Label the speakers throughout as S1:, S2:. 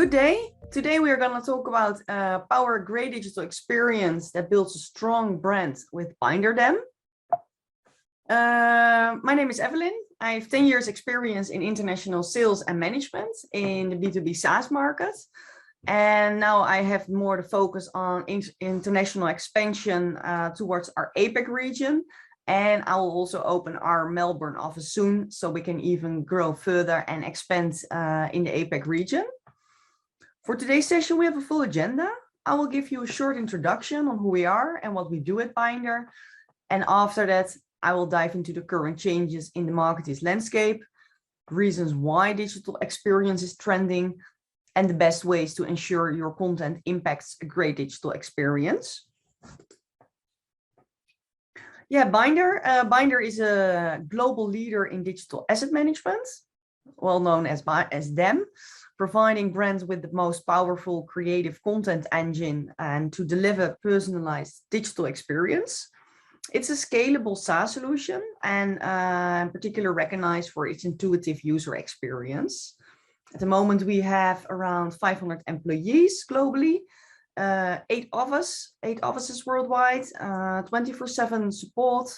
S1: Good day. Today we are going to talk about power a great digital experience that builds a strong brand with Bynder. My name is Eveline. I have 10 years experience in international sales and management in the B2B SaaS market. And now I have more to focus on international expansion towards our APAC region. And I will also open our Melbourne office soon, so we can even grow further and expand in the APAC region. For today's session, we have a full agenda. I will give you a short introduction on who we are and what we do at Bynder. And after that, I will dive into the current changes in the marketing landscape, reasons why digital experience is trending, and the best ways to ensure your content impacts a great digital experience. Yeah, Bynder. Bynder is a global leader in digital asset management, well known as them, providing brands with the most powerful creative content engine and to deliver personalized digital experience. It's a scalable SaaS solution and in particular recognized for its intuitive user experience. At the moment, we have around 500 employees globally, 8 offices worldwide, 24/7 support.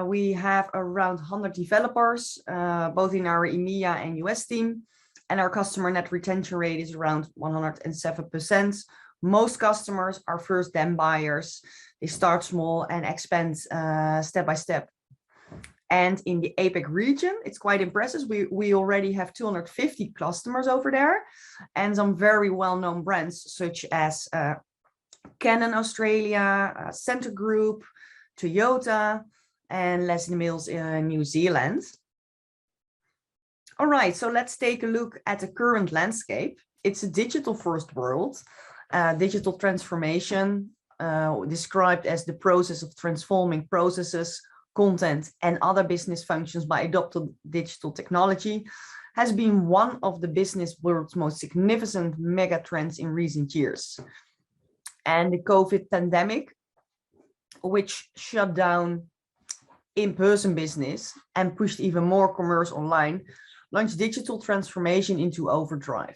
S1: We have around 100 developers, both in our EMEA and US team. And our customer net retention rate is around 107%. Most customers are first-time buyers. They start small and expand step by step. And in the APAC region, it's quite impressive. We already have 250 customers over there and some very well-known brands such as Kona Australia, Center Group, Toyota, and Leslie Mills in New Zealand. All right, so let's take a look at the current landscape. It's a digital-first world. Digital transformation, described as the process of transforming processes, content, and other business functions by adopting digital technology, has been one of the business world's most significant mega trends in recent years. And the COVID pandemic, which shut down in-person business and pushed even more commerce online, launched digital transformation into overdrive.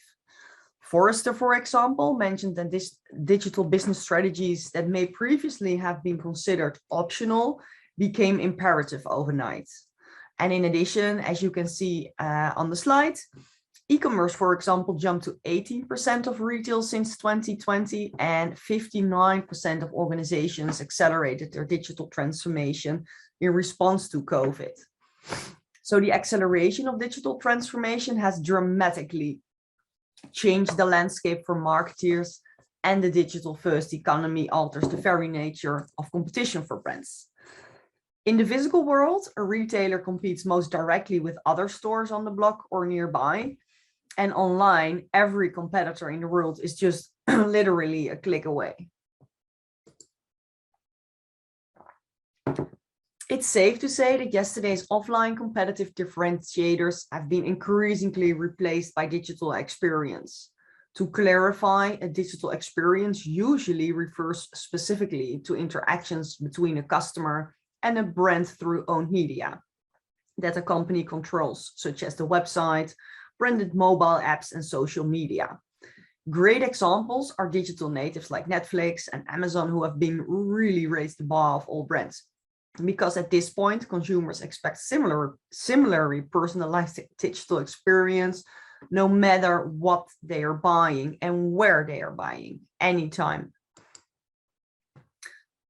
S1: Forrester, for example, mentioned that this digital business strategies that may previously have been considered optional became imperative overnight. And in addition, as you can see on the slide, e-commerce, for example, jumped to 18% of retail since 2020, and 59% of organizations accelerated their digital transformation in response to COVID. So the acceleration of digital transformation has dramatically changed the landscape for marketers, and the digital-first economy alters the very nature of competition for brands. In the physical world, a retailer competes most directly with other stores on the block or nearby. And online, every competitor in the world is just literally a click away. It's safe to say that yesterday's offline competitive differentiators have been increasingly replaced by digital experience. To clarify, a digital experience usually refers specifically to interactions between a customer and a brand through owned media that a company controls, such as the website, branded mobile apps, and social media. Great examples are digital natives like Netflix and Amazon, who have been really raised the bar of all brands. Because at this point, consumers expect similarly personalized digital experience, no matter what they are buying and where they are buying, anytime.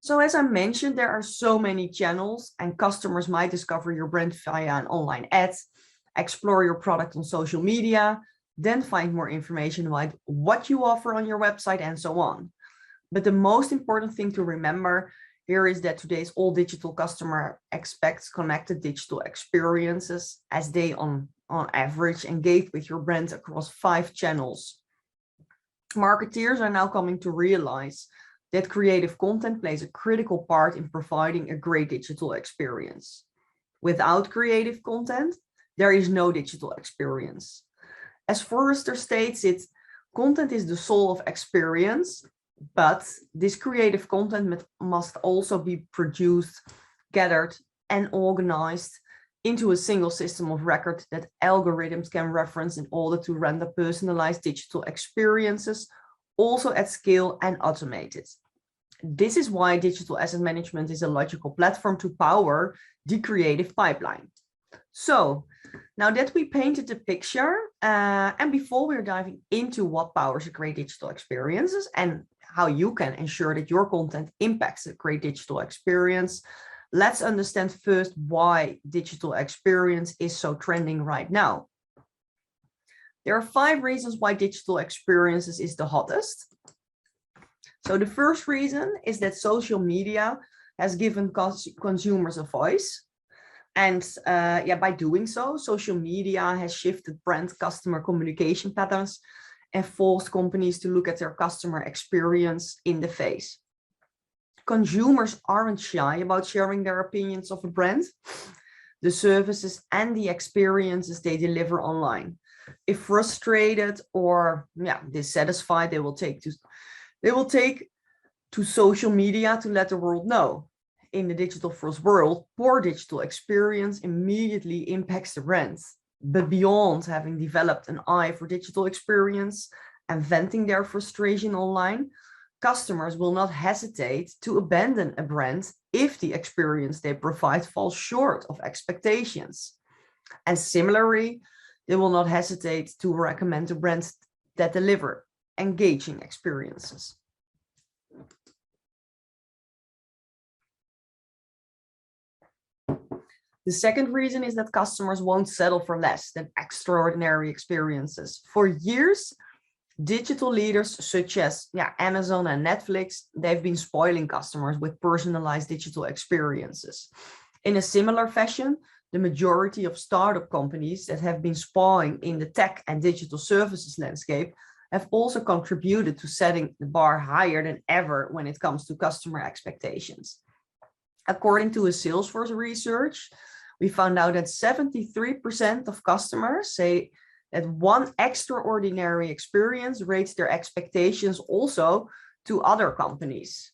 S1: So as I mentioned, there are so many channels, and customers might discover your brand via an online ad, explore your product on social media, then find more information about what you offer on your website, and so on. But the most important thing to remember here is that today's all digital customer expects connected digital experiences, as they on average engage with your brand across 5 channels. Marketeers are now coming to realize that creative content plays a critical part in providing a great digital experience. Without creative content, there is no digital experience. As Forrester states it, content is the soul of experience, but this creative content must also be produced, gathered, and organized into a single system of record that algorithms can reference in order to render personalized digital experiences, also at scale and automated. This is why digital asset management is a logical platform to power the creative pipeline. So now that we painted the picture, and before we're diving into what powers a great digital experiences and how you can ensure that your content impacts a great digital experience, let's understand first why digital experience is so trending right now. There are 5 reasons why digital experiences is the hottest. So the first reason is that social media has given consumers a voice. And by doing so, social media has shifted brand customer communication patterns and forced companies to look at their customer experience in the face. Consumers aren't shy about sharing their opinions of a brand, the services and the experiences they deliver online. If frustrated or dissatisfied, they will take to social media to let the world know. In the digital first world, poor digital experience immediately impacts the brands. But beyond having developed an eye for digital experience and venting their frustration online, customers will not hesitate to abandon a brand if the experience they provide falls short of expectations. And similarly, they will not hesitate to recommend the brands that deliver engaging experiences. The second reason is that customers won't settle for less than extraordinary experiences. For years, digital leaders such as Amazon and Netflix, they've been spoiling customers with personalized digital experiences. In a similar fashion, the majority of startup companies that have been spawning in the tech and digital services landscape have also contributed to setting the bar higher than ever when it comes to customer expectations. According to a Salesforce research, we found out that 73% of customers say that one extraordinary experience rates their expectations also to other companies.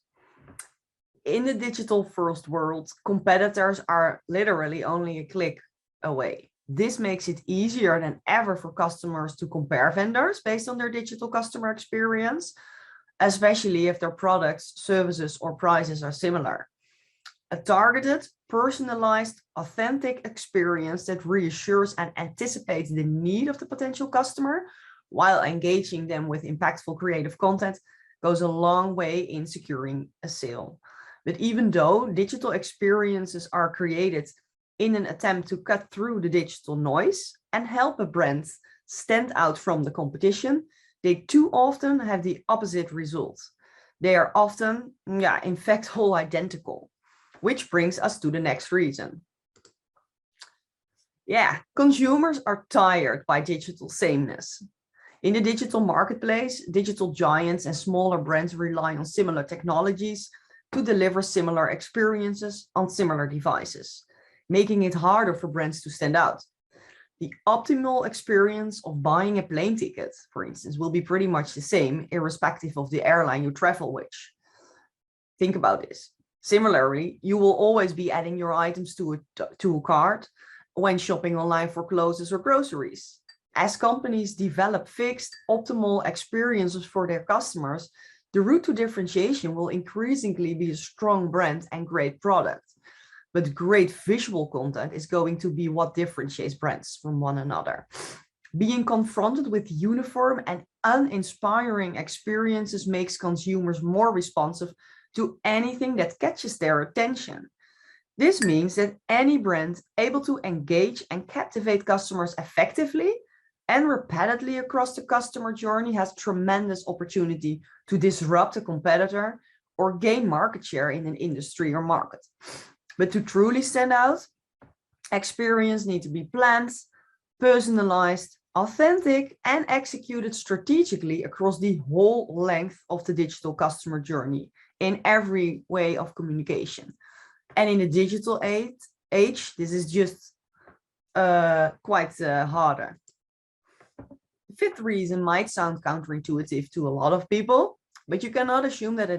S1: In the digital first world, competitors are literally only a click away. This makes it easier than ever for customers to compare vendors based on their digital customer experience, especially if their products, services, or prices are similar. A targeted, personalized, authentic experience that reassures and anticipates the need of the potential customer while engaging them with impactful creative content goes a long way in securing a sale. But even though digital experiences are created in an attempt to cut through the digital noise and help a brand stand out from the competition, they too often have the opposite result. They are often, in fact, all identical. Which brings us to the next reason. Consumers are tired by digital sameness. In the digital marketplace, digital giants and smaller brands rely on similar technologies to deliver similar experiences on similar devices, making it harder for brands to stand out. The optimal experience of buying a plane ticket, for instance, will be pretty much the same, irrespective of the airline you travel with. Think about this. Similarly, you will always be adding your items to a cart when shopping online for clothes or groceries. As companies develop fixed, optimal experiences for their customers, the route to differentiation will increasingly be a strong brand and great product. But great visual content is going to be what differentiates brands from one another. Being confronted with uniform and uninspiring experiences makes consumers more responsive to anything that catches their attention. This means that any brand able to engage and captivate customers effectively and repeatedly across the customer journey has tremendous opportunity to disrupt a competitor or gain market share in an industry or market. But to truly stand out, experience need to be planned, personalized, authentic, and executed strategically across the whole length of the digital customer journey in every way of communication. And in the digital age, this is just quite harder. The fifth reason might sound counterintuitive to a lot of people, but you cannot assume that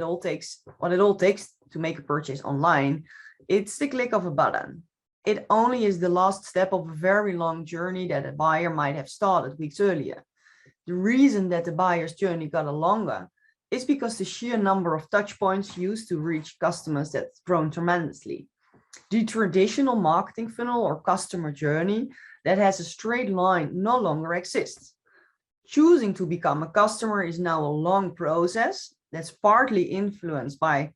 S1: what it all takes to make a purchase online. It's the click of a button. It only is the last step of a very long journey that a buyer might have started weeks earlier. The reason that the buyer's journey got longer is because the sheer number of touch points used to reach customers that's grown tremendously. The traditional marketing funnel or customer journey that has a straight line no longer exists. Choosing to become a customer is now a long process that's partly influenced by,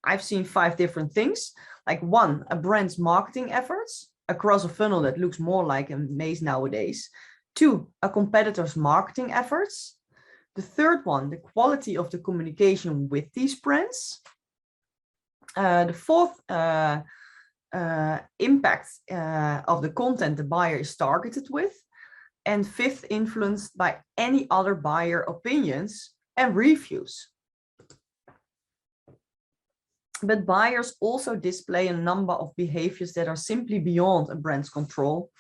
S1: I've seen 5 different things. Like 1, a brand's marketing efforts across a funnel that looks more like a maze nowadays. 2, a competitor's marketing efforts. The third one, the quality of the communication with these brands. The fourth, impact of the content the buyer is targeted with. And 5th, influenced by any other buyer opinions and reviews. But buyers also display a number of behaviors that are simply beyond a brand's control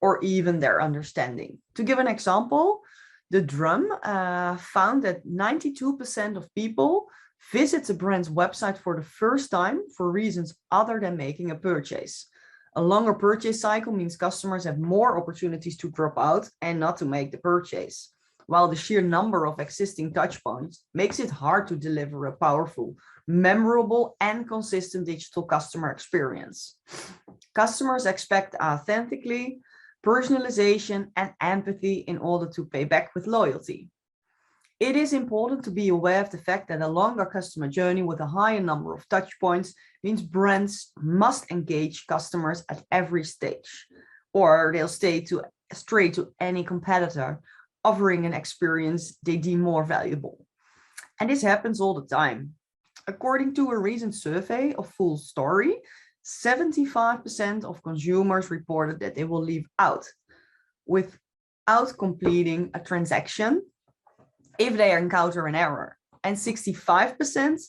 S1: or even their understanding. To give an example, the Drum found that 92% of people visit the brand's website for the first time for reasons other than making a purchase. A longer purchase cycle means customers have more opportunities to drop out and not to make the purchase, while the sheer number of existing touchpoints makes it hard to deliver a powerful, memorable, and consistent digital customer experience. Customers expect authentically, personalization, and empathy in order to pay back with loyalty. It is important to be aware of the fact that a longer customer journey with a higher number of touch points means brands must engage customers at every stage, or they'll stay straight to any competitor, offering an experience they deem more valuable. And this happens all the time. According to a recent survey of Full Story, 75% of consumers reported that they will leave out without completing a transaction if they encounter an error. And 65%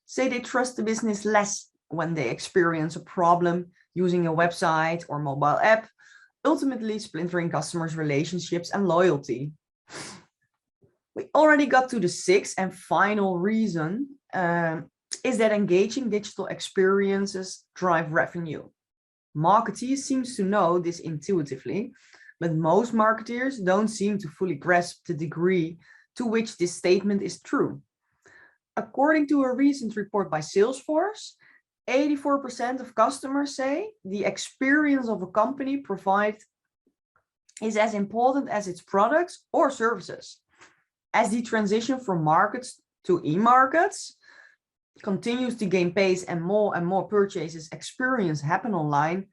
S1: say they trust the business less when they experience a problem using a website or mobile app, ultimately splintering customers' relationships and loyalty. We already got to the 6th and final reason, is that engaging digital experiences drive revenue. Marketeers seem to know this intuitively, but most marketers don't seem to fully grasp the degree to which this statement is true. According to a recent report by Salesforce, 84% of customers say the experience of a company provides is as important as its products or services. As the transition from markets to e-markets continues to gain pace and more purchases experience happen online,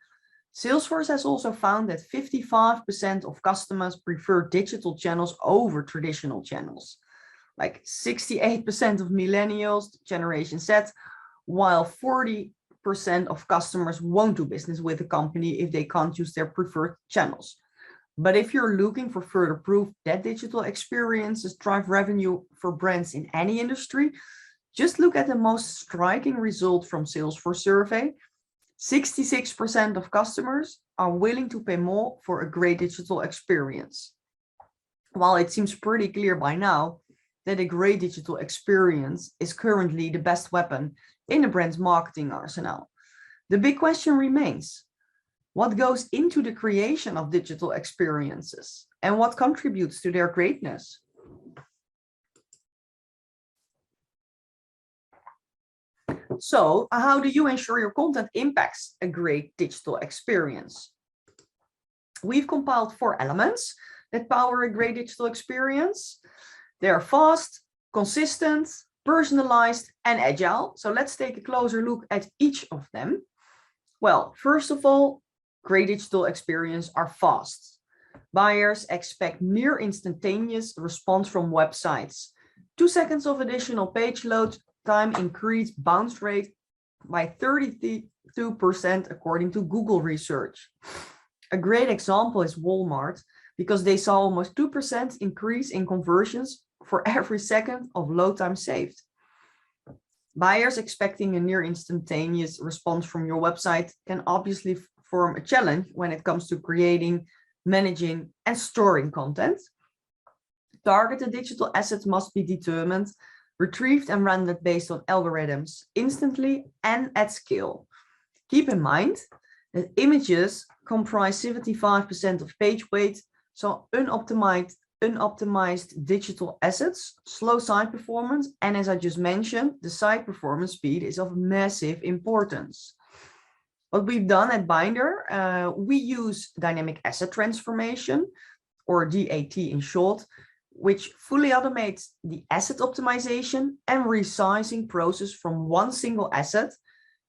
S1: Salesforce has also found that 55% of customers prefer digital channels over traditional channels, like 68% of millennials, Generation Z, while 40% of customers won't do business with a company if they can't use their preferred channels. But if you're looking for further proof that digital experiences drive revenue for brands in any industry, just look at the most striking result from Salesforce survey. 66% of customers are willing to pay more for a great digital experience. While it seems pretty clear by now that a great digital experience is currently the best weapon in a brand's marketing arsenal, the big question remains: what goes into the creation of digital experiences and what contributes to their greatness? So, how do you ensure your content impacts a great digital experience? We've compiled 4 elements that power a great digital experience. They are fast, consistent, personalized, and agile. So let's take a closer look at each of them. Well, first of all, great digital experiences are fast. Buyers expect near instantaneous response from websites. 2 seconds of additional page load time increased bounce rate by 32% according to Google research. A great example is Walmart, because they saw almost 2% increase in conversions for every second of load time saved. Buyers expecting a near instantaneous response from your website can obviously form a challenge when it comes to creating, managing, and storing content. Targeted digital assets must be determined, retrieved and rendered based on algorithms instantly and at scale. Keep in mind The images comprise 75% of page weight, so unoptimized digital assets, slow site performance, and as I just mentioned, the site performance speed is of massive importance. What we've done at Bynder, we use dynamic asset transformation, or DAT in short, which fully automates the asset optimization and resizing process from one single asset,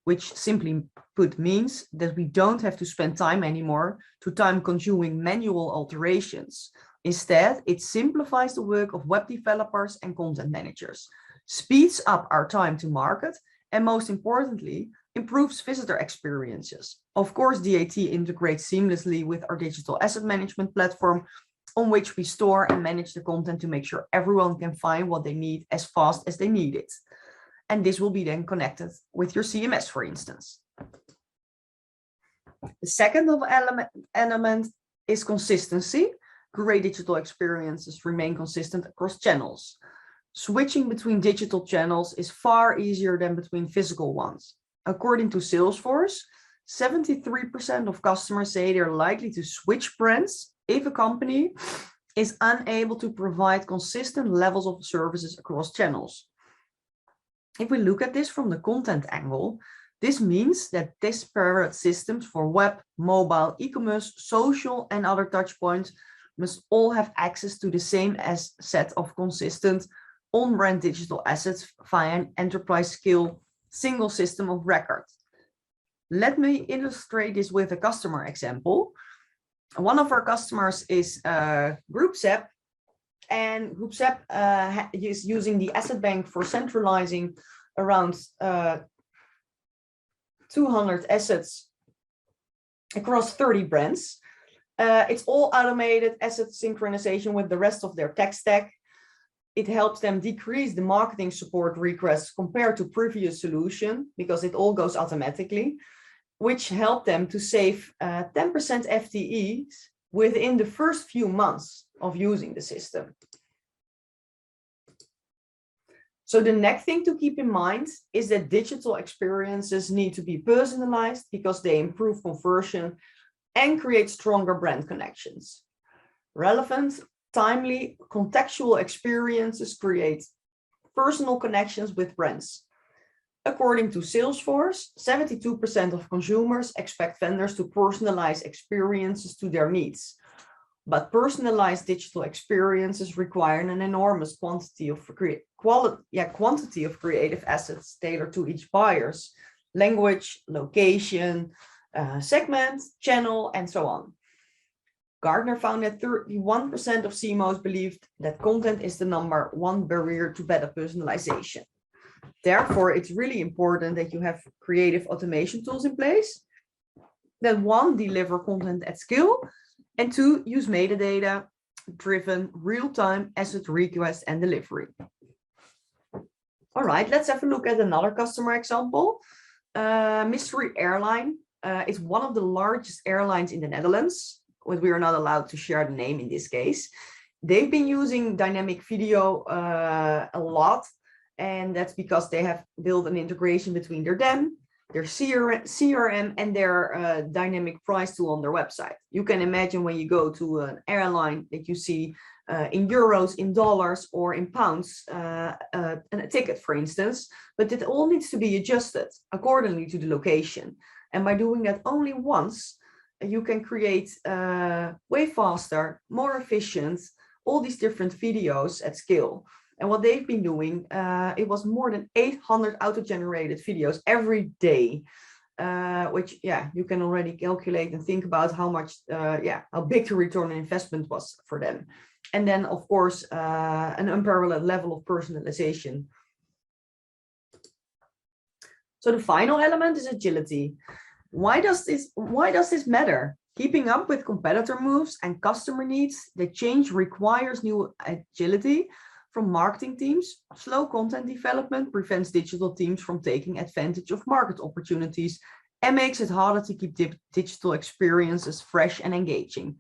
S1: which simply put means that we don't have to spend time anymore to time-consuming manual alterations. Instead, it simplifies the work of web developers and content managers, speeds up our time to market, and most importantly, improves visitor experiences. Of course, DAT integrates seamlessly with our digital asset management platform, on which we store and manage the content to make sure everyone can find what they need as fast as they need it. And this will be then connected with your CMS, for instance. The second element is consistency. Great digital experiences remain consistent across channels. Switching between digital channels is far easier than between physical ones. According to Salesforce, 73% of customers say they're likely to switch brands if a company is unable to provide consistent levels of services across channels. If we look at this from the content angle, this means that disparate systems for web, mobile, e-commerce, social, and other touchpoints must all have access to the same set of consistent on-brand digital assets via an enterprise scale single system of record. Let me illustrate this with a customer example. One of our customers is GroupSep, and GroupSep is using the asset bank for centralizing around 200 assets across 30 brands. It's all automated asset synchronization with the rest of their tech stack. It helps them decrease the marketing support requests compared to previous solution because it all goes automatically, which helped them to save 10% FTEs within the first few months of using the system. So the next thing to keep in mind is that digital experiences need to be personalized because they improve conversion and create stronger brand connections. Relevant, timely, contextual experiences create personal connections with brands. According to Salesforce, 72% of consumers expect vendors to personalize experiences to their needs. But personalized digital experiences require an enormous quantity of creative assets tailored to each buyer's language, location, segment, channel, and so on. Gartner found that 31% of CMOs believed that content is the #1 barrier to better personalization. Therefore, it's really important that you have creative automation tools in place that, one, deliver content at scale, and two, use metadata-driven real-time asset request and delivery. All right, let's have a look at another customer example. Mystery Airline is one of the largest airlines in the Netherlands, but we are not allowed to share the name in this case. They've been using dynamic video a lot, and that's because they have built an integration between their DEM, their CRM, and their dynamic price tool on their website. You can imagine when you go to an airline that you see in euros, in dollars, or in pounds, a ticket, for instance, but it all needs to be adjusted accordingly to the location. And by doing that only once, you can create way faster, more efficient, all these different videos at scale. And what they've been doing, it was more than 800 auto-generated videos every day, which, yeah, you can already calculate and think about how much, how big the return on investment was for them. And then, of course, an unparalleled level of personalization. So the final element is agility. Why does this matter? Keeping up with competitor moves and customer needs, the change requires new agility from marketing teams. Slow content development prevents digital teams from taking advantage of market opportunities and makes it harder to keep digital experiences fresh and engaging.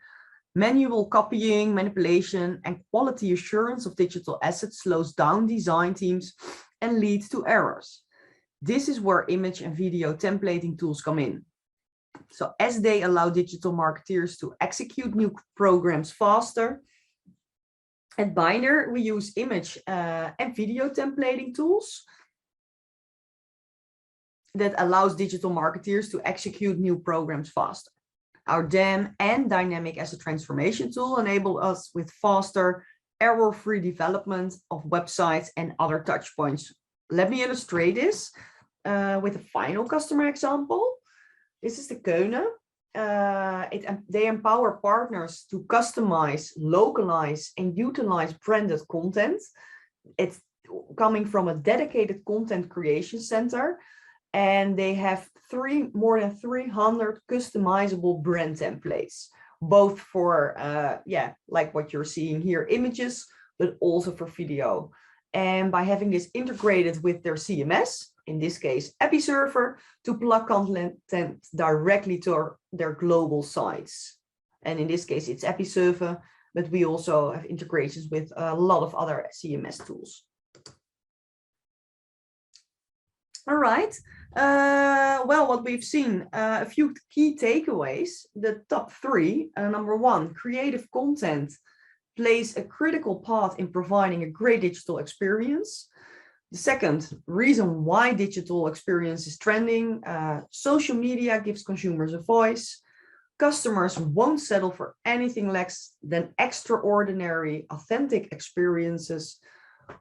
S1: Manual copying, manipulation, and quality assurance of digital assets slows down design teams and leads to errors. This is where image and video templating tools come in. So as they allow digital marketeers to execute new programs faster. At Bynder, we use image and video templating tools that allows digital marketeers to execute new programs faster. Our DAM and dynamic asset transformation tool enable us with faster, error-free development of websites and other touch points. Let me illustrate this with a final customer example. This is the Kona. They empower partners to customize, localize, and utilize branded content. It's coming from a dedicated content creation center, and they have more than 300 customizable brand templates, both for, like what you're seeing here, images, but also for video. And by having this integrated with their CMS, in this case, Episerver, to plug content directly to their global sites. And in this case, it's Episerver, but we also have integrations with a lot of other CMS tools. All right. Well, what we've seen, a few key takeaways, the top three. Number one, creative content plays a critical part in providing a great digital experience. The second reason why digital experience is trending, social media gives consumers a voice. Customers won't settle for anything less than extraordinary, authentic experiences.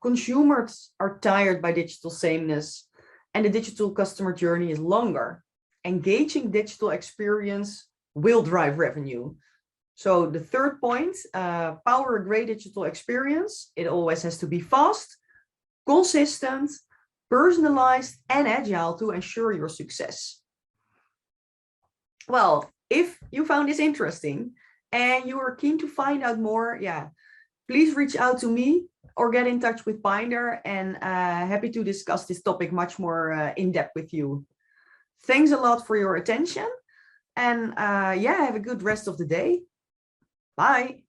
S1: Consumers are tired by digital sameness, and the digital customer journey is longer. Engaging digital experience will drive revenue. So the third point, power a great digital experience. It always has to be fast, consistent, personalized, and agile to ensure your success. Well, if you found this interesting and you are keen to find out more, please reach out to me or get in touch with Bynder, and happy to discuss this topic much more in depth with you. Thanks a lot for your attention, and have a good rest of the day. Bye.